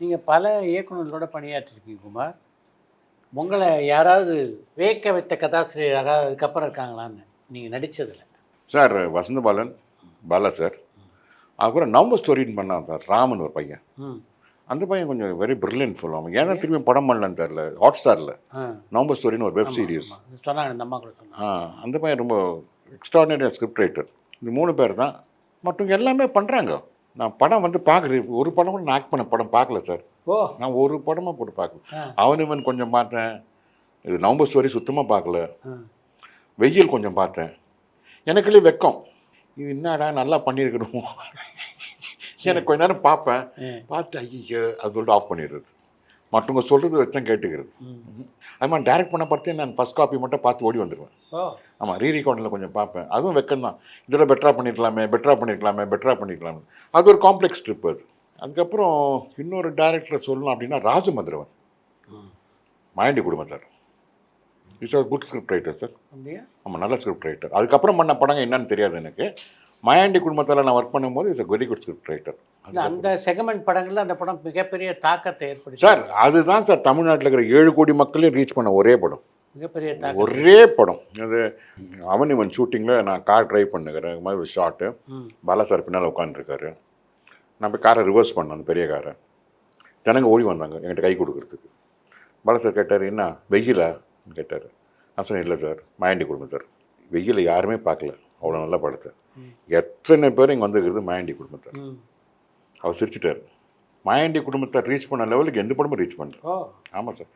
நீங்கள் பல இயக்குநர்களோட பணியாற்றிருக்கீங்க குமார். உங்களை யாராவது வியக்க வைத்த கதாசிரியர் யாராவது அதுக்கப்புறம் இருக்காங்களான்னு நீங்கள் நடித்ததில்? சார் வசந்த பாலன், பாலா சார். அதுக்கப்புறம் நவம்பர் ஸ்டோரின்னு பண்ணான் சார், ராமன் ஒரு பையன். அந்த பையன் கொஞ்சம் வெரி பிரில்லியன்ட் சொல்லுவாங்க. ஏன்னா திரும்பி படம் பண்ணலன்னு தெரில. ஹாட் ஸ்டாரில் நவம்பர் ஸ்டோரின்னு ஒரு வெப் சீரிஸ் சொன்னாங்க, இந்த அம்மா கூட சொன்னாங்க. அந்த பையன் ரொம்ப எக்ஸ்ட்ராடினரி ஸ்கிரிப்ட் ரைட்டர். இந்த 3 பேர் தான். மற்றவங்க எல்லாமே பண்ணுறாங்க. நான் படம் வந்து பார்க்குறேன். ஒரு படம் கூட நான் ஆக்ட் பண்ண படம் பார்க்கல சார். நான் ஒரு படமாக போட்டு பார்க்கல. அவன் கொஞ்சம் பார்த்தேன். இது நவம்பர் ஸ்டோரி சுத்தமாக பார்க்கல. வெயில் கொஞ்சம் பார்த்தேன். எனக்குள்ளே வெக்கம், இது என்னடா நல்லா பண்ணியிருக்கணும். எனக்கு கொஞ்ச நேரம் பார்ப்பேன். பார்த்து ஐயோ அது சொல்லிட்டு ஆஃப் பண்ணிடுறது. மற்றவங்க சொல்கிறது வச்சு தான் கேட்டுக்கிறது. அது மாதிரி டைரக்ட் பண்ண பார்த்தே நான் ஃபஸ்ட் காப்பி மட்டும் பார்த்து ஓடி வந்துடுவேன். ஆமாம், ரீரிகார்டில் கொஞ்சம் பார்ப்பேன். அதுவும் வெக்கம் தான். இதில் பெட்டராக பண்ணியிருக்கலாமே. அது ஒரு காம்ப்ளெக்ஸ் ட்ரிப் அது. அதுக்கப்புறம் இன்னொரு டைரக்டரை சொல்லணும் அப்படின்னா ராஜமந்திரவன், மாயண்டி குடும்பத்தார். It's a good script writer sir. ஆமாம், நல்ல ஸ்கிரிப்ட் ரைட்டர். அதுக்கப்புறம் பண்ண படங்க என்னன்னு தெரியாது எனக்கு. மாயாண்டி குடும்பத்தால் நான் ஒர்க் பண்ணும்போது it's a very good script writer. அந்த செகமெண்ட் படங்களில் அந்த படம் மிகப்பெரிய தாக்கத்தை ஏற்படுத்தி சார். அதுதான் சார் தமிழ்நாட்டில் இருக்கிற 7 கோடி மக்களையும் ரீச் பண்ண ஒரே படம். மிகப்பெரிய ஒரே படம் அது. அவன் ஷூட்டிங்கில் நான் கார் ட்ரைவ் பண்ணுகிறேன் மாதிரி ஒரு ஷாட்டு. பாலா சார் பின்னால் உட்காந்துருக்காரு. நான் போய் காரை ரிவர்ஸ் பண்ணேன், அந்த பெரிய காரை. ஜனங்க ஓடி வந்தாங்க என்கிட்ட கை கொடுக்குறதுக்கு. பாலா சார் கேட்டார், என்ன வெயிலா கேட்டார். நான் சொன்னேன், இல்லை சார், மாயாண்டி குடும்பத்தார். வெயிலை யாருமே பார்க்கல, அவ்வளோ நல்ல படத்தை. எத்தனை பேர் இங்கே வந்துருக்கிறது மாயாண்டி குடும்பத்தார். அவர் சிரிச்சிட்டார். மாயாண்டி குடும்பத்தார் ரீச் பண்ண லெவலுக்கு எந்த படமும் ரீச் பண்ணுறோம். ஆமாம் சார்.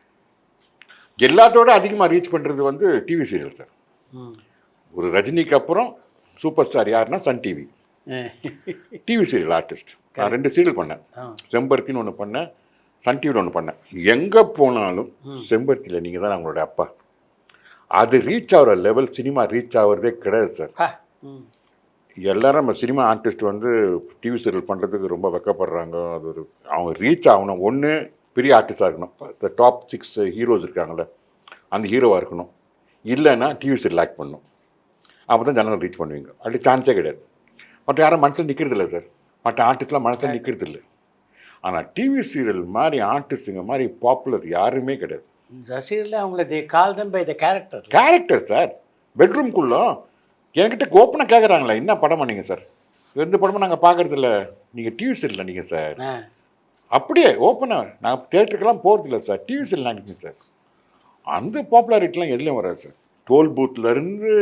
எல்லாத்தோட அதிகமாக ரீச் பண்ணுறது வந்து டிவி சீரியல் சார். ஒரு ரஜினிக்கு அப்புறம் சூப்பர் ஸ்டார் யாருன்னா Sun TV. TV serial artist. நான் 2 சீரியல் பண்ணேன். செம்பருத்தின்னு ஒன்று பண்ணேன், சன் டிவியில் ஒன்று பண்ணேன். எங்கே போனாலும் செம்பருத்தியில் நீங்கள் தான் அவங்களோட அப்பா. அது ரீச் ஆகிற லெவல் சினிமா ரீச் ஆகிறதே கிடையாது சார். எல்லோரும் நம்ம சினிமா ஆர்டிஸ்ட் வந்து டிவி சீரியல் பண்ணுறதுக்கு ரொம்ப வெக்கப்படுறாங்க. அது ஒரு அவங்க ரீச் ஆகணும். ஒன்று பெரிய ஆர்டிஸ்டாக இருக்கணும், இந்த டாப் 6 ஹீரோஸ் இருக்காங்களே அந்த ஹீரோவாக இருக்கணும். இல்லைன்னா டிவி சீரியல் ஆக்ட் பண்ணணும். அப்போ தான் ஜனங்கள் ரீச் பண்ணுவீங்க. அப்படி சான்ஸே கிடையாது. மற்ற யாரும் மனசில் நிற்கிறது இல்லை சார். மற்ற ஆர்டிஸ்ட்லாம் மனசில் நிற்கிறது இல்லை. ஆனால் டிவி சீரியல் மாதிரி ஆர்டிஸ்ட்டுங்க மாதிரி பாப்புலர் யாருமே கிடையாது. ரசிகர்ல அவங்கள they call them by the character sir. பெட்ரூம்குள்ளே என்கிட்ட ஓப்பனாக கேட்குறாங்களே, என்ன படம் பண்ணீங்க சார்? எந்த படமும் நாங்கள் பார்க்குறது இல்லை, நீங்கள் டிவி சீரியல் நீங்கள் சார். அப்படியே ஓப்பனாக நான் தேட்டருக்கெல்லாம் போகிறதில்ல சார், டிவி சீரியல் நினைக்கிறேன் சார். அந்த பாப்புலாரிட்டிலாம் எதுலேயும் வராது சார். டோல் பூத்துலேருந்து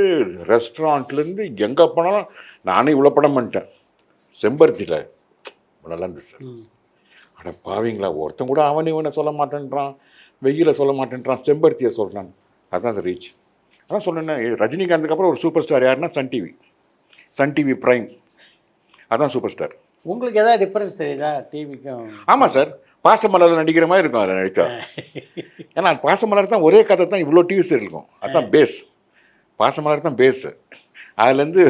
ரெஸ்டாரண்ட்லேருந்து எங்கே போனாலும் நானே இவ்வளோ படம் பண்ணிட்டேன். செம்பருத்தியில் நல்லா இருந்துச்சு சார். அட பாவீங்களா, ஒருத்தன் கூட அவன் இவனை சொல்ல மாட்டேன்றான், வெயில சொல்ல மாட்டேன்றான், செம்பருத்தியை சொல்கிறான். அதுதான் சார் ரீச். அதான் சொன்னேன், ரஜினிகாந்துக்கு அப்புறம் ஒரு சூப்பர் ஸ்டார் யாருன்னா சன் டிவி பிரைம். அதான் சூப்பர் ஸ்டார். உங்களுக்கு எதாவது டிஃப்ரென்ஸ் தெரியுதா டிவிக்கும்? ஆமாம் சார், பாசமலர் நடிக்கிற மாதிரி இருக்கும் அதில் நடித்தா. ஏன்னா பாசமலர் தான் ஒரே கதை தான் இவ்வளோ டிவி சீரியல் இருக்கும். அதுதான் பேஸ். பாசமலர் தான் பேஸு. அதுலேருந்து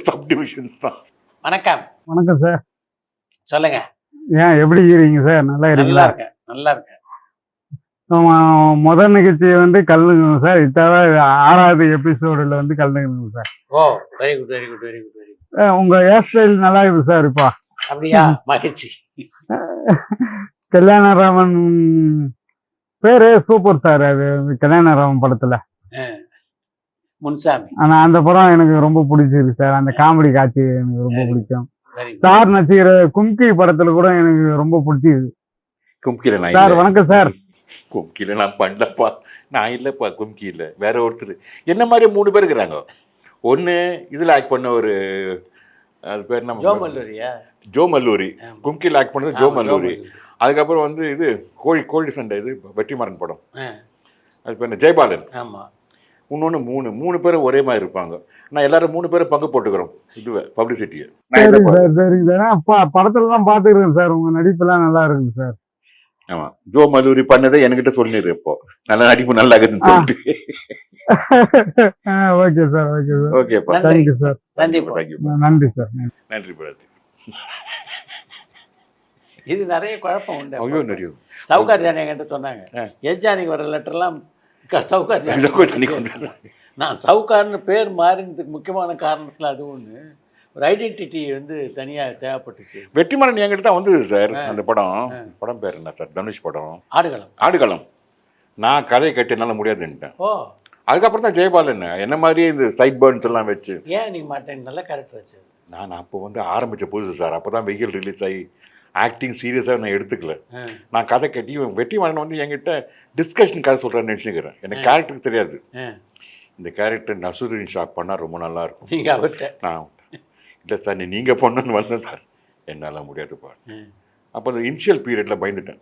சப் டிவிஷன்ஸ் தான். வணக்கம். வணக்கம் சார். சொல்லுங்க. ஏன் எப்படி இருக்கீங்க சார்? நல்லா இருக்கீங்களா? நல்லா இருக்கேன். முதல் நிகழ்ச்சி வந்து கலந்துக்கணும் சார். இத்தாவ 6வது எபிசோடில் வந்து கலந்துக்கணும் சார். ஓ, very good very good very good very good. உங்கள் ஹேர் ஸ்டைல் நல்லா இருக்குது சார். இப்போ அப்படியா? மகிழ்ச்சி. கல்யாணராமன் பேரு சூப்பர் சார். அது கல்யாணராமன் படத்தில் முன்சாமி. ஆனால் அந்த படம் எனக்கு ரொம்ப பிடிச்சிருக்கு சார். அந்த காமெடி காட்சி எனக்கு ரொம்ப பிடிக்கும் சார். நடிக்கிற கும்கி படத்தில் கூட எனக்கு ரொம்ப பிடிச்சிருக்கு. கும்கியில் சார் வணக்கம் சார். கும்கியில் நான் பண்ணலப்பா, நான் இல்லைப்பா கும்கியில். வேற ஒருத்தர் என்ன மாதிரி 3 பேர் இருக்கிறாங்க. ஒன்று இதில் ஆக்ட் பண்ண ஒரு, அது பேர் நம்ம ஜோ மல்லூரி. கும்கியில் ஆக்ட் பண்ணது ஜோ மல்லூரி. அதுக்கப்புறம் வந்து இது கோழி சண்டை, இது வெற்றிமாறன் படம், அது பேர் ஜெயபாலன். ஆமாம். இன்னொன்று 3 பேரும் ஒரே மாதிரி இருப்பாங்க. நான் எல்லாரும் 3 பேரும் பங்கு போட்டுக்கிறோம் இதுவே பப்ளிசிட்டியை. சரிங்க சார். படத்துல தான் பார்த்துக்கிறேன் சார். உங்கள் நடிப்பெல்லாம் நல்லா இருக்குங்க சார். ஆமாம், ஜோ மல்லூரி பண்ணதை என்கிட்ட சொல்லிடு. இப்போ நல்ல நடிப்பு நல்லா இருக்குதுன்னு சொல்லிட்டு. Okay sir. Okay sir. ஓகேப்பா, தேங்க்யூ சார். நன்றி சார். நன்றி பிரதி. இது நிறைய குழப்பம் உண்டு. ஐயோ, நிறைய. சவுகார் ஜானி என்கிட்ட சொன்னாங்க, எஜ்ஜானிக்கு வர லெட்டர்லாம் சவுகார் ஜானி. நான் சவுகார்னு பேர் மாறினதுக்கு முக்கியமான காரணத்தில் அது ஒன்று. ஒரு ஐடென்டிட்டி வந்து தனியாக தேவைப்பட்டுச்சு. வெற்றிமாறன் என்கிட்ட தான் வந்தது சார். அந்த படம் பேர் என்ன சார்? தனுஷ் படம் ஆடுகளம். நான் கதையை கட்டி என்னால் முடியாதுன்ட்டேன். ஓ, அதுக்கப்புறம் தான் ஜெயபாலன் என்ன மாதிரியே இந்த சைட் பேர்ன்ஸ் எல்லாம் வச்சு. ஏன் நீ மாட்டேன்? நல்ல கேரக்டர் வச்சு. நான் அப்போ வந்து ஆரம்பித்த புதுசு சார். அப்போ தான் வெயில் ரிலீஸ் ஆகி ஆக்டிங் சீரியஸாக நான் எடுத்துக்கல. நான் கதை கட்டி வெற்றிமாறன் வந்து என்கிட்ட டிஸ்கஷன் கதை சொல்கிறேன்னு நினச்சிக்கிறேன். எனக்கு கேரக்டருக்கு தெரியாது. இந்த கேரக்டர் நசுருதீன் ஷா பண்ணால் ரொம்ப நல்லா இருக்கும். நீங்கள் அவர்கிட்ட? நான் இல்லை சார், நீங்கள் பண்ணணுன்னு வந்தேன் சார். என்னால் முடியாதுப்பா. அப்போ அந்த இனிஷியல் பீரியடில் பயந்துட்டேன்.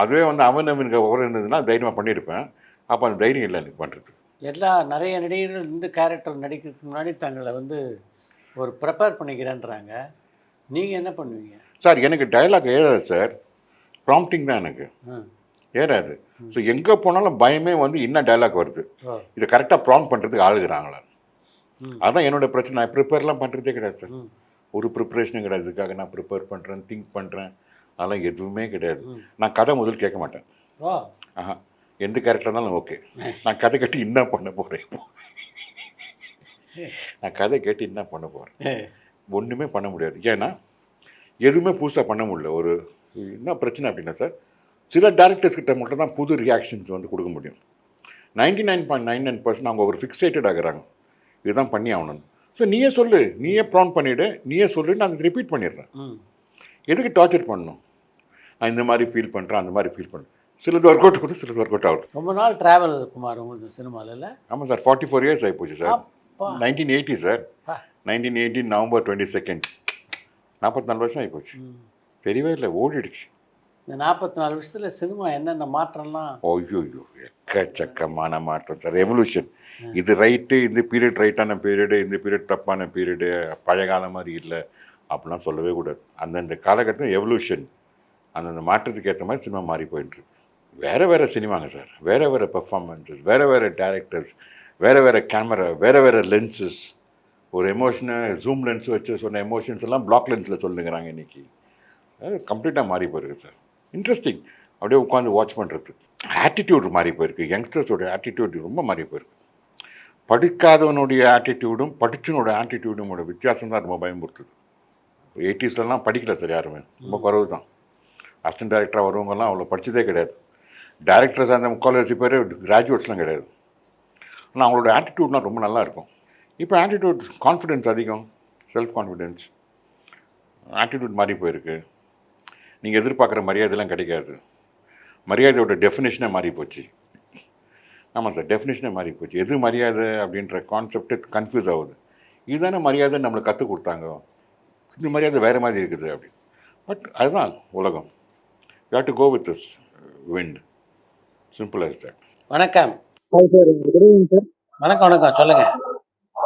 அதுவே வந்து அவனுக்கு ஒவ்வொரு இருந்ததுன்னா தைரியமாக பண்ணியிருப்பேன். அப்போ அந்த தைரியம் இல்லை எனக்கு பண்ணுறது. நிறைய நடிகர்கள் இந்த கேரக்டர் நடிக்கிறதுக்கு முன்னாடி தங்களை வந்து ஒரு ப்ரிப்பேர் பண்ணிக்கிறேன்றாங்க. நீங்கள் என்ன பண்ணுவீங்க சார்? எனக்கு டைலாக் ஏறாது சார். ப்ராம்ப்டிங் தான் எனக்கு ஏறாது. ஸோ எங்கே போனாலும் பயமே வந்து என்ன டைலாக் வருது, இதை கரெக்டாக ப்ராம்ப்ட் பண்ணுறதுக்கு ஆளுகிறாங்களா? அதுதான் என்னோட பிரச்சனை. நான் ப்ரிப்பேர்லாம் பண்ணுறதே கிடையாது சார். ஒரு ப்ரிப்பரேஷனும் கிடையாது. இதுக்காக நான் ப்ரிப்பேர் பண்ணுறேன், திங்க் பண்ணுறேன், அதெல்லாம் எதுவுமே கிடையாது. நான் கதை முதல் கேட்க மாட்டேன். ஆஹா, எந்த கேரக்டர் இருந்தாலும் ஓகே. நான் கதை கட்டி என்ன பண்ண போகிறேன்? நான் கதை கேட்டு என்ன பண்ண போகிறேன்? ஒன்றுமே பண்ண முடியாது. ஏன்னா எதுவுமே புதுசாக பண்ண முடியல. ஒரு என்ன பிரச்சனை அப்படின்னா சார், சில டேரக்டர்ஸ் கிட்ட மட்டும் தான் புது ரியாக்ஷன்ஸ் வந்து கொடுக்க முடியும். 99.99% அவங்க ஒரு ஃபிக்ஸேட்டட் ஆகுறாங்க, இதுதான் பண்ணி ஆகணும். ஸோ நீயே சொல்லு, நீயே ப்ரான் பண்ணிவிடு, நீயே சொல்லு, நான் அதை ரிப்பீட் பண்ணிடுறேன். எதுக்கு டார்ச்சர் பண்ணணும்? நான் இந்த மாதிரி ஃபீல் பண்ணுறேன், அந்த மாதிரி ஃபீல் பண்ணுறேன். சிலது ஒர்க் அவுட் ஆகுது, சிலது ஒர்க் அவுட் ஆகுது. ரொம்ப நாள் ட்ராவல் குமார் உங்களுக்கு சினிமாவில் இல்லை? ஆமாம் சார், 44 இயர்ஸ் ஆகிப்போச்சு சார். 1980 சார். 1980 நவம்பர் 22 44 வருஷம் ஆகிப்போச்சு. தெரியவே இல்லை, ஓடிடுச்சு. இந்த 44 வருஷத்தில் சினிமா என்னென்ன மாற்றம்லாம்? ஐயோ, எக்கச்சக்கமான மாற்றம் சார். ரெவல்யூஷன். இது ரைட்டு, இந்த பீரியட் ரைட்டான பீரியடு, இந்த பீரியட் தப்பான பீரியடு, பழைய காலம் மாதிரி இல்லை அப்படிலாம் சொல்லவே கூடாது. அந்தந்த காலகட்டத்தில் எவல்யூஷன், அந்தந்த மாற்றத்துக்கு ஏற்ற மாதிரி சினிமா மாறி போயிட்டுருக்கு. வேறு சினிமாங்க சார், வேறு பெர்ஃபார்மன்ஸஸ், வேறு டேரக்டர்ஸ், வேறு கேமரா, வேறு லென்சஸ். ஒரு எமோஷனை ஜூம் லென்ஸ் வச்சு சொன்ன எமோஷன்ஸ் எல்லாம் பிளாக் லென்ஸில் சொல்லுங்கிறாங்க இன்றைக்கி. அது கம்ப்ளீட்டாக மாறி போயிருக்கு சார். இன்ட்ரெஸ்டிங் அப்படியே உட்காந்து வாட்ச் பண்ணுறதுக்கு. ஆட்டிடியூட் மாறி போயிருக்கு. யங்ஸ்டர்ஸோட ஆட்டிடியூட் ரொம்ப மாறி போயிருக்கு. படிக்காதவனுடைய ஆட்டிடியூடும் படிச்சவனோட ஆட்டிடியூடோட வித்தியாசம் தான் ரொம்ப பயன்படுத்துது. 80ஸ்லாம் படிக்கல சார் யாருமே, ரொம்ப குறவு தான். அசிஸ்டன்ட் டைரக்டராக வருவங்கெல்லாம் அவ்வளோ படித்ததே கிடையாது. டைரக்டர்ஸ் அந்த முக்கால்வாசி பேர் கிராஜுவேட்ஸ்லாம் கிடையாது. ஆனால் அவங்களோட ஆட்டிடியூட்லாம் ரொம்ப நல்லாயிருக்கும். இப்போ ஆட்டிடியூட், கான்ஃபிடென்ஸ் அதிகம், செல்ஃப் கான்ஃபிடென்ஸ், ஆட்டிடியூட் மாறி போயிருக்கு. நீங்கள் எதிர்பார்க்குற மரியாதைலாம் கிடைக்காது. மரியாதையோட டெஃபினேஷனே மாறி போச்சு. ஆமாம் சார், டெஃபினேஷனே மாறி போச்சு. எது மரியாதை அப்படின்ற கான்செப்டே கன்ஃபியூஸ் ஆகுது. இதுதானே மரியாதை நம்மளை கற்றுக் கொடுத்தாங்க, இந்த மரியாதை வேறு மாதிரி இருக்குது அப்படி. பட் அதுதான் உலகம். You have to go with this wind. Simple as that. வணக்கம். Hi sir, good evening sir. வணக்கம், சொல்லுங்கள்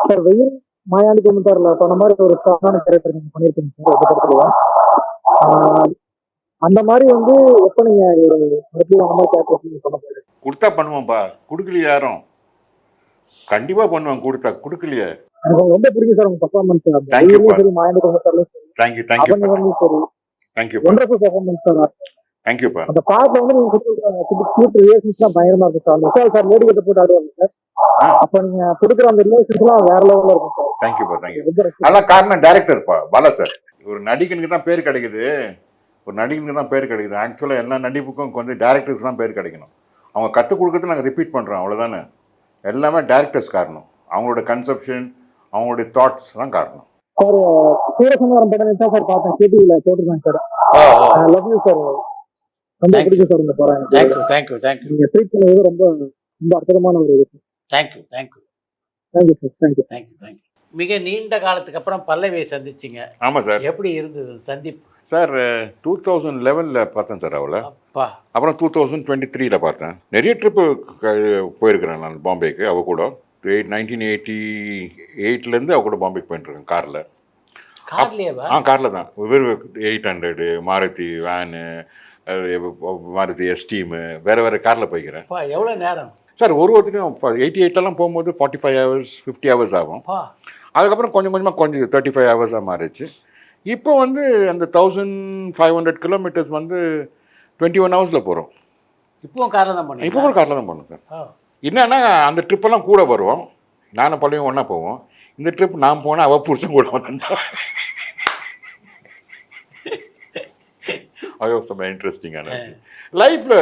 சார். வெயில் மாயாண்டி குமுத்தாரில் சொன்ன மாதிரி ஒரு ஸ்ட்ராங்கான கேரக்டர் நீங்கள் பண்ணியிருக்கீங்க சார், எந்த படத்துலையும். அந்த மாதிரி வந்து எப்போ நீங்கள் ஒரு மறுபடியும் அந்த மாதிரி கேரக்டர் பண்ண போகிறீங்க? கொடுத்தா பண்ணுவோம்ப்பா, கொடுக்கலையே யாரும். கண்டிப்பாக பண்ணுவேன், கொடுக்கலையே. எனக்கு ரொம்ப பிடிக்கும் சார் உங்கள் பர்ஃபார்மன்ஸ். சரி, மாயாண்டி குமுத்தாரிலும் சரி, தேங்க்யூ சரி, ஒண்டர்ஃபுல் பர்ஃபார்மன்ஸ் சார். தேங்க்யூப்பா. அந்த பாட்டில் வந்து நீங்கள் கொடுக்குற ரிலேஷன்ஸ்லாம் பயங்கரமாக இருக்கும் சார். விஷால் சார் லேடி கிட்ட போட்டு ஆடுவாங்க சார். அப்போ நீங்கள் கொடுக்குற அந்த ரிலேஷன்ஸ்லாம் வேற லெவலில் இருக்கும் சார். தேங்க்யூப்பா. அதெல்லாம் காரணம் டைரக்டர்ப்பா, பாலா சார். ஒரு நடிகனுக்கு தான் பேர் கிடைக்குது, ஆக்சுவலாக எல்லா நடிப்புக்கும் கொஞ்சம் டேரக்டர்ஸ் தான் பேர் கிடைக்கணும். அவங்க கற்றுக் கொடுக்குறது நாங்கள் ரிப்பீட் பண்ணுறோம், அவ்வளோதானே. எல்லாமே டேரக்டர்ஸ் காரணம். அவங்களோட கன்செப்ஷன், அவங்களுடைய தாட்ஸ் தான் காரணம். சார், சூரசம்ஹாரம் படம் தான் சார் பார்த்தேன், கேடிவியில் போட்டுருக்கேன் சார். Love you sir. ரொம்ப பிடிக்கும் சார் இந்த படம். தேங்க்யூ. நீங்கள் ட்ரீட் பண்ணுறது ரொம்ப ரொம்ப அற்புதமான ஒரு இது. Thank you sir. தேங்க்யூ. மிக நீண்ட காலத்துக்கு அப்புறம் பல்லவியை சந்திச்சிங்க. ஆமாம் சார். எப்படி இருந்தது சந்திப்பு? சார் 2011 பார்த்தேன் சார் அவளை. அப்பா. அப்புறம் 2023 பார்த்தேன். நிறைய ட்ரிப்பு போயிருக்கிறேன் நான் பாம்பேக்கு அவ கூட. 1988 அவ கூட பாம்பேக்கு போயிட்டுருக்கேன் காரில். கார்லேயேவா? காரில் தான். வெறும் 800 மாருதி வேனு, மாருதி எஸ்டீமு, வேறு காரில் போய்க்கிறேன். எவ்வளோ நேரம் சார்? ஒருத்தரையும் 88 போகும்போது 45 hours 50 hours ஆகும். அதுக்கப்புறம் கொஞ்சம் 35 hours மாறிச்சு. இப்போ வந்து அந்த 1500 kilometers வந்து 21 hours போகிறோம். இப்போவும் காரில் தான் பண்ணோம் சார். என்னன்னா அந்த ட்ரிப்பெல்லாம் கூட வருவோம், நானும் பள்ளியும் ஒன்றா போவோம். இந்த ட்ரிப் நான் போனால் அவள் புருஷன் கூட வந்தா. அது ரொம்ப இன்ட்ரெஸ்டிங்கான லைஃப்பில்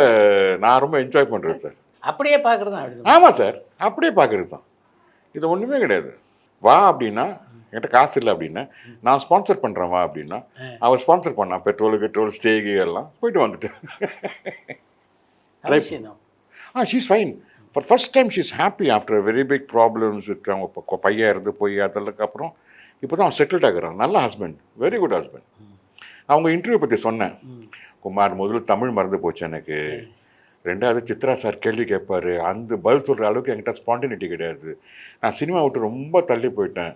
நான் ரொம்ப என்ஜாய் பண்ணுறேன் சார். அப்படியே பார்க்குறது தான். ஆமாம் சார், அப்படியே பார்க்குறது தான். இது ஒன்றுமே கிடையாது. வா அப்படின்னா என்கிட்ட காசு இல்லை அப்படின்னா நான் ஸ்பான்சர் பண்ணுறேன் வா அப்படின்னா அவள் ஸ்பான்சர் பண்ணான். பெட்ரோல் ஸ்டேகு எல்லாம் போயிட்டு வந்துட்டேன். She's fine. For first time she's happy after very big problems with அவங்க பையன் இருந்து போய் அதற்கப்புறம் இப்போ தான் அவன் செட்டில்ட் ஆகுறான். நல்ல ஹஸ்பண்ட், வெரி குட் ஹஸ்பண்ட். அவங்க இன்டர்வியூ பற்றி சொன்னேன். குமார், முதல்ல தமிழ் மறந்து போச்சு எனக்கு. ரெண்டாவது சித்ரா சார் கேள்வி கேட்பாரு, அந்த பதில் சொல்கிற அளவுக்கு என்கிட்ட ஸ்பான்டினிட்டி கிடையாது. நான் சினிமா விட்டு ரொம்ப தள்ளி போயிட்டேன்.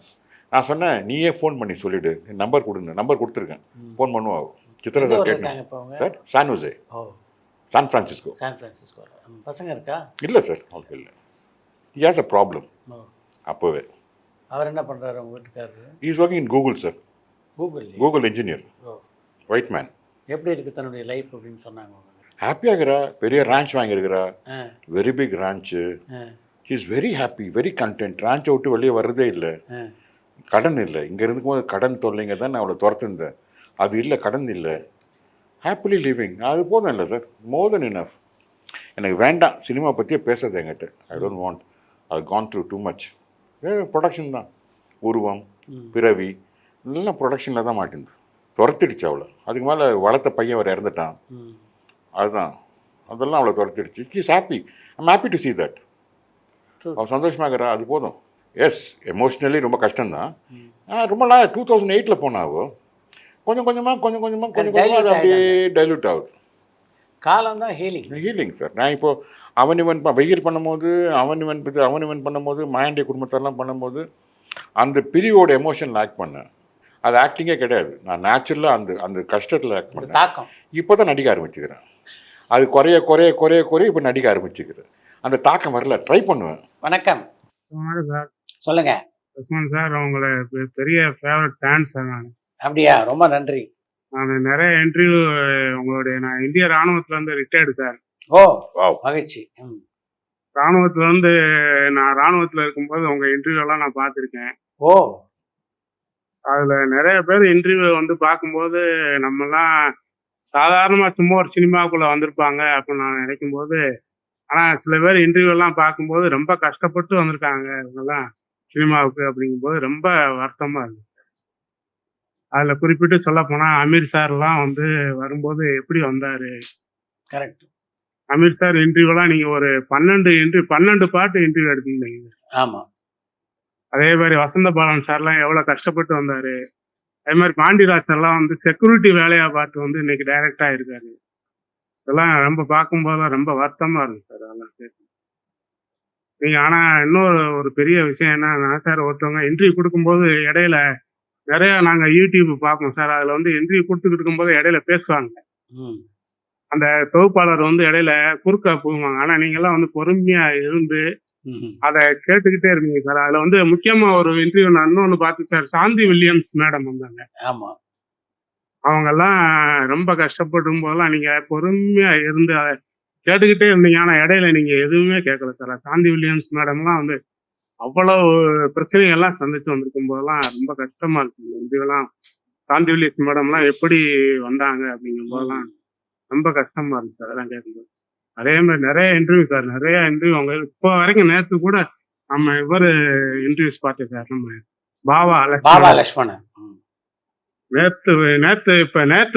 நான் சொன்னேன், நீயே ஃபோன் பண்ணி சொல்லிவிடு, நம்பர் கொடுங்க. நம்பர் கொடுத்துருக்கேன், ஃபோன் பண்ணுவோம். சித்ரா சார் கேட்டேன் sir. San Jose, San Francisco. பசங்க இருக்கா? இல்லை சார், அவருக்கு இல்லை. He has a problem. அப்போவே அவர் என்ன பண்ணுறாரு உங்கள் வீட்டுக்காரரு? Is working in Google sir. Google engineer, white man. எப்படி இருக்குது தன்னுடைய லைஃப் அப்படின்னு சொன்னாங்க? ஹாப்பியாகிறா. பெரிய ரேஞ்ச் வாங்கியிருக்கிறா, very big range. He is very happy, very content. ரேஞ்சை விட்டு வெளியே வர்றதே இல்லை. கடன் இல்லை. இங்கே இருக்கும்போது கடன் தொல்லைங்க தான் நான் அவளை துரத்துருந்தேன். அது இல்லை, கடன் இல்லை. Happily living. அது போதும் இல்லை சார், மோர் தென் இனஃப். எனக்கு வேண்டாம் சினிமா பற்றியே பேசுறது என்கிட்ட. I don't want. I gone through too much. Production தான். உருவம், பிறவி எல்லாம் ப்ரொடக்ஷனில் தான் மாட்டேங்குது. துரத்திடுச்சு அவளை. அதுக்கு மேலே வளர்த்த பையன் அவர் இறந்துட்டான். அதுதான், அதெல்லாம் அவளை துரத்திடுச்சு. He's happy. I'm happy to see that. அவள் சந்தோஷமாகறா, அது போதும். எஸ், எமோஷ்னலி ரொம்ப கஷ்டம்தான். ரொம்ப நாள் 2008 போனாவோ கொஞ்சம் கொஞ்சமாக அது அப்படியே டைல்யூட் ஆகுது. காலம் தான் ஹீலிங் சார். நான் இப்போது அவன் வெயில் பண்ணும்போது அவன் பண்ணும்போது மாயாண்டிய குடும்பத்தெல்லாம் பண்ணும்போது அந்த பிரிவோட எமோஷன் ஆக்ட் பண்ணேன். அது ஆக்டிங்கே கிடையாது. நான் நேச்சுரலாக அந்த கஷ்டத்தில் ஆக்ட் பண்ணேன். தாக்கம் இப்போ தான் நடிக்க ஆரம்பிச்சுக்கிறேன். அது குறைய இப்போ நடிக்க ஆரம்பிச்சுக்கிறேன். அந்த தாக்கம் வரல, ட்ரை பண்ணுவேன். வணக்கம் சார். சொல்லுங்க. உஸ்மான் சார், உங்களை பெரிய ஃபேவரட் ஃபேன் சார் நான். அப்படியா? ரொம்ப நன்றி. நான் நிறைய இன்டர்வியூ உங்களுடைய, நான் இந்திய ராணுவத்துலேருந்து ரிட்டையர்டு சார். ஓ, மகிழ்ச்சி. ராணுவத்துலேருந்து நான் ராணுவத்தில் இருக்கும்போது உங்கள் இன்டர்வியூலாம் நான் பார்த்துருக்கேன். ஓ, அதில் நிறைய பேர் இன்டர்வியூ வந்து பார்க்கும்போது நம்மலாம் சாதாரணமாக சும்மா ஒரு சினிமாவுக்குள்ளே வந்திருப்பாங்க அப்படின்னு நான் நினைக்கும்போது, ஆனால் சில பேர் இன்டர்வியூலாம் பார்க்கும்போது ரொம்ப கஷ்டப்பட்டு வந்திருக்காங்க இவங்கெல்லாம் சினிமாவுக்கு அப்படிங்கும்போது ரொம்ப வருத்தமாக இருந்துச்சு சார். அதில் குறிப்பிட்டு சொல்ல போனால் அமீர் சார்லாம் வந்து வரும்போது எப்படி வந்தார். கரெக்ட். அமீர் சார் இன்டர்வியூலாம் நீங்கள் ஒரு 12 பாட்டு இன்டர்வியூ எடுத்துருந்தீங்க. ஆமாம். அதே மாதிரி வசந்த பாலன் சார்லாம் எவ்வளோ கஷ்டப்பட்டு வந்தார். அதே மாதிரி பாண்டியராஜ் சார்லாம் வந்து செக்யூரிட்டி வேலையாக பார்த்து வந்து இன்னைக்கு டைரக்டாக இருக்காரு. இதெல்லாம் ரொம்ப பார்க்கும்போதெல்லாம் ரொம்ப வருத்தமாக இருந்துச்சு சார் அதெல்லாம் கேட்கும். நீங்கள் ஆனால் இன்னொரு ஒரு பெரிய விஷயம் என்னன்னா சார், ஒருத்தவங்க இன்டர்வியூ கொடுக்கும்போது இடையில நிறையா நாங்கள் யூடியூப் பார்ப்போம் சார். அதில் வந்து இன்டர்வியூ கொடுத்துக்கிட்டு இருக்கும்போது இடையில பேசுவாங்க. அந்த தொகுப்பாளர் வந்து இடையில குறுக்கா போவாங்க. ஆனால் நீங்கள்லாம் வந்து பொறுமையாக இருந்து அதை கேட்டுக்கிட்டே இருந்தீங்க சார். அதில் வந்து முக்கியமாக ஒரு இன்டர்வியூ நான் இன்னொன்று பார்த்தேன் சார். சாந்தி வில்லியம்ஸ் மேடம் வந்தாங்க. ஆமாம். அவங்கெல்லாம் ரொம்ப கஷ்டப்படும் போதெல்லாம் நீங்கள் பொறுமையாக இருந்து அதை கேட்டுக்கிட்டே இருந்தீங்க. ஆனால் இடையில நீங்கள் எதுவுமே கேட்கல சார். சாந்தி வில்லியம்ஸ் மேடம்லாம் வந்து அவ்வளோ பிரச்சனைகள்லாம் சந்திச்சு வந்திருக்கும் போதெல்லாம் ரொம்ப கஷ்டமாக இருக்குங்க. இன்டர்வியூலாம் சாந்தி வில்லியம்ஸ் மேடம்லாம் எப்படி வந்தாங்க அப்படிங்கும் போதெல்லாம் ரொம்ப கஷ்டமாக இருந்துச்சு அதெல்லாம் கேட்கும்போது. அதே மாதிரி நிறைய இன்டர்வியூ சார், நிறைய இன்டர்வியூ அவங்க இப்போ வரைக்கும். நேற்று கூட நம்ம இவர் இன்டர்வியூஸ் பார்த்தேன் சார், நம்ம பாபா லட்சுமணன். நேற்று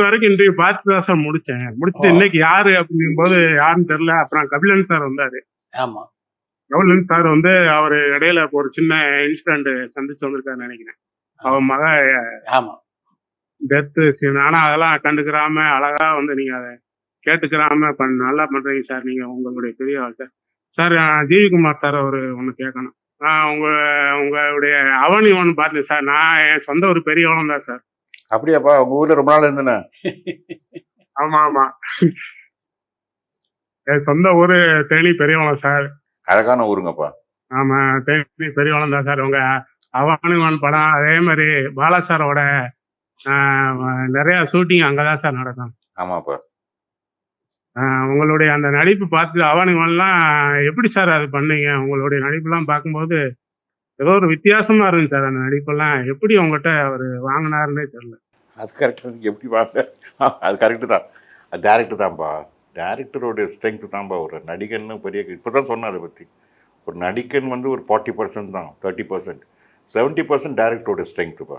வரைக்கும் இன்டர்வியூ பார்த்து தான் சார் முடிச்சுட்டு இன்னைக்கு யாரு அப்படிங்கும்போது யாருன்னு தெரியல. அப்புறம் கபிலன் சார் வந்தாரு. ஆமா, கபிலன் சார் வந்து அவர் இடையில ஒரு சின்ன இன்சிடென்ட் சந்திச்சு வந்திருக்காருன்னு நினைக்கிறேன். அவன் மக டெத்து சீன். ஆனா அதெல்லாம் கண்டுக்கிறாம அழகா வந்து நீங்க அதை கேட்டுக்கிறாம நல்லா பண்றீங்க சார். நீங்க உங்களுடைய பெரிய ஆள் சார். சார், ஜிவிகுமார் சார் ஒன்று கேட்கணும். உங்களுடைய அவனி ஒன்று பார்த்தேன் சார். நான் என் சொந்த ஒரு பெரியவளம் தான் சார். அப்படியாப்பா? உங்க ஊர்ல ரொம்ப நாள் இருந்தேனே. ஆமா, என் சொந்த ஊரு தேனி பெரியவளம் சார். அழகான ஊருங்கப்பா. ஆமா, தேனி பெரியவளம் தான் சார். உங்க அவனிவன் படம், அதே மாதிரி பாலா சாரோட நிறைய ஷூட்டிங் அங்கதான் சார் நடக்கும். ஆமாப்பா. உங்களுடைய அந்த நடிப்பு பார்த்து அவனிவன்லாம் எப்படி சார் அது பண்ணீங்க? உங்களுடைய நடிப்புலாம் பார்க்கும்போது ஏதோ ஒரு வித்தியாசமா இருந்துச்சு சார் அந்த நடிப்பெல்லாம். எப்படி உங்ககிட்ட அவர் வாங்கினாருன்னே தெரியல. அது கரெக்டாக எப்படி வாங்க, அது கரெக்டு தான். அது டேரக்டர் தான்ப்பா. டேரக்டரோடைய ஸ்ட்ரென்த்து தான்ப்பா. ஒரு நடிகன்னு பெரிய இப்போ தான் சொன்னேன் அதை பற்றி. ஒரு நடிகன் வந்து ஒரு 40% தான், 30%. 70% டேரக்டரோட ஸ்ட்ரென்த்துப்பா.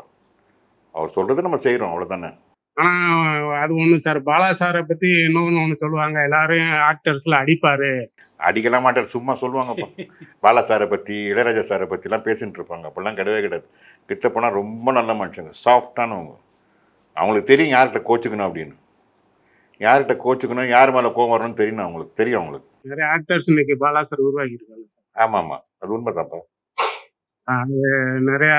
அவர் சொல்கிறத நம்ம செய்கிறோம், அவ்வளோதானே. ஆனா அது ஒண்ணு சார், பாலா சாரை பத்தி இன்னொன்னு சொல்லுவாங்க, எல்லாரையும் ஆக்டர்ஸ்ல அடிப்பாரு. அடிக்கலாம் மாட்டார், சும்மா சொல்லுவாங்கப்பா. பாலா சாரை பற்றி, இளையராஜா சாரை பற்றிலாம் பேசிகிட்டு இருப்பாங்க. அப்போல்லாம் கிடையவே கிடையாது. கிட்ட போனால் ரொம்ப நல்ல மனுஷங்க, சாஃப்டானவங்க. அவங்களுக்கு தெரியும் யார்கிட்ட கோச்சுக்கணும் அப்படின்னு. யார்கிட்ட கோச்சுக்கணும், யார் மேலே கோவம் வரணும்னு தெரியும் அவங்களுக்கு, தெரியும் அவங்களுக்கு. நிறைய ஆக்டர்ஸ் இன்னைக்கு பாலா சார் உருவாக்கி இருக்காங்க சார். ஆமாம் ஆமாம், அது உண்மை தான்ப்பா. அது நிறைய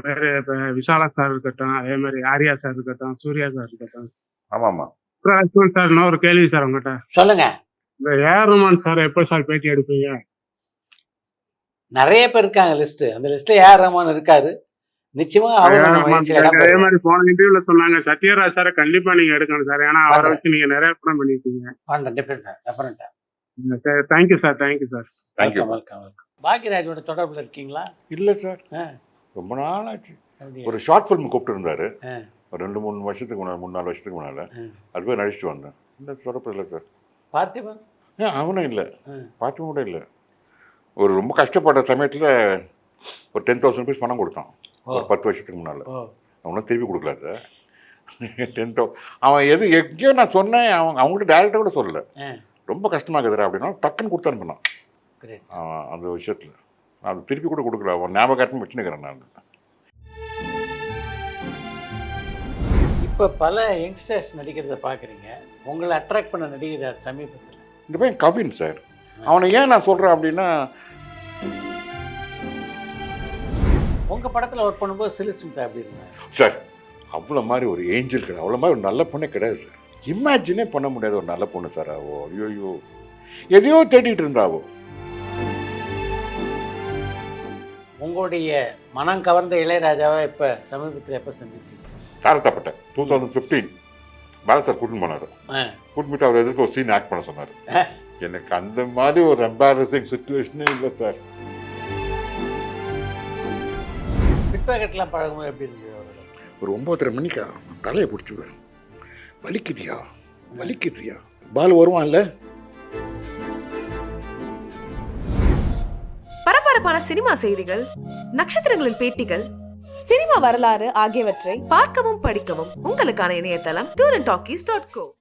பேர், இப்போ விஷாலா சார் இருக்கட்டும், அதே மாதிரி ஆர்யா சார் இருக்கட்டும், சூர்யா சார் இருக்கட்டும். ஆமாம் ஆமாம் அப்புறம் சார் இன்னொரு கேள்வி சார் உங்ககிட்ட. சொல்லுங்க. இந்த ஏஆர் ரஹ்மான் சார் எப்போ சார் பேட்டி எடுப்பீங்க? நிறைய பேர் இருக்காங்க லிஸ்ட். அந்த லிஸ்ட்ல ஏஆர் ரஹ்மான் இருக்காரு. நிச்சயமா அவரும் ஏஆர் நம்ம ரஹ்மான் முயற்சியில சார் இடம் அதே பெறுவார். மாதிரி போன இன்டர்வியூல சொன்னாங்க, சத்யராஜ் சாரை கண்டிப்பா நீங்க எடுக்கணும் சார், ஏன்னா அவரை வச்சு நீங்க நிறைய படம் பண்ணிருக்கீங்க. பண்றேன், டெஃபரெண்டா. Thank you sir, thank you sir. Thank you. Welcome. பாக்யராஜோட தொடர்புல இருக்கீங்களா? இல்லை சார், ஆ, ரொம்ப நாள் ஆச்சு. அப்படியா? ஒரு ஷார்ட் ஃபிலிம் கூப்பிட்டு இருந்தாரு, ஆ, ஒரு 2-3 வருஷத்துக்கு முன்னாடி, 3-4 வருஷத்துக்கு முன்னால். ஆ. அது போய் நடிச்சுட்டு வந்தேன். இல்லை தொடர்பு இல்லை சார். பார்த்திபன். அவனும் இல்லை, ஆ. பார்த்து கூட இல்லை. ஒரு ரொம்ப கஷ்டப்பட்ட சமயத்தில் ஒரு 10,000 rupees பணம் கொடுத்தான், ஒரு 10 வருஷத்துக்கு முன்னால். ஓ, அவனும் திருப்பி கொடுக்கல அதை. 10,000 அவன் எங்கேயோ நான் சொன்னேன், அவங்ககிட்ட டேரக்டாக கூட சொல்லலை. ஆ, ரொம்ப கஷ்டமாக்குதுரா அப்படின்னா டக்குன்னு கொடுத்து அனுப்பினான். great. அந்த விஷயத்தில் நான் அது திருப்பி கூட கொடுக்கல. அவன் ஞாபகமாக வச்சுன்னுக்கிறேன் நான். இப்போ பல யங்ஸ்டர்ஸ் நடிக்கிறத பார்க்குறீங்க. உங்களை அட்ராக்ட் பண்ண நடிகர் யார் சமீபத்தில்? இந்த பையன் கவின் சார். அவனை ஏன் நான் சொல்கிறேன் அப்படின்னா, உங்கள் படத்தில் ஒர்க் பண்ணும்போது சிலிஸ்மிதா எப்படி இருந்தாங்க சார் அவ்வளோ மாதிரி ஒரு ஏஞ்சல் கிடையாது, அவ்வளோ மாதிரி ஒரு நல்ல பொண்ணே கிடையாது சார். இமேஜினே பண்ண முடியாத ஒரு நல்ல பொண்ணு சார். ஆவோ ஐயோ எதையோ தேடிட்டு இருந்தாவோ. உங்களுடைய மனம் கவர்ந்த இளையராஜாவை இப்போ சமீபத்தில் எப்போ சந்திச்சிங்க? தாரத்தப்பட்ட 2015 பாலா சார் கூட்டின்னு போனார். கூட்டின்னு போயிட்டு அவர் எதுக்கு ஒரு சீன் ஆக்ட் பண்ண சொன்னார். எனக்கு அந்த மாதிரி ஒரு எம்பாரசிங் சுச்சுவேஷனே இல்லை சார். பிட்பாக்கெட்லாம் பழகும்போது எப்படி இருந்தது அவர்கள்? ஒரு 9:30 மணிக்கா தலையை பிடிச்சிடுவேன். வலிக்குதியா பால் வருவான்ல. பரபரப்பான சினிமா செய்திகள், நட்சத்திரங்களின் பேட்டிகள், சினிமா வரலாறு ஆகியவற்றை பார்க்கவும் படிக்கவும் உங்களுக்கான இணையதளம் tourantalkies.co.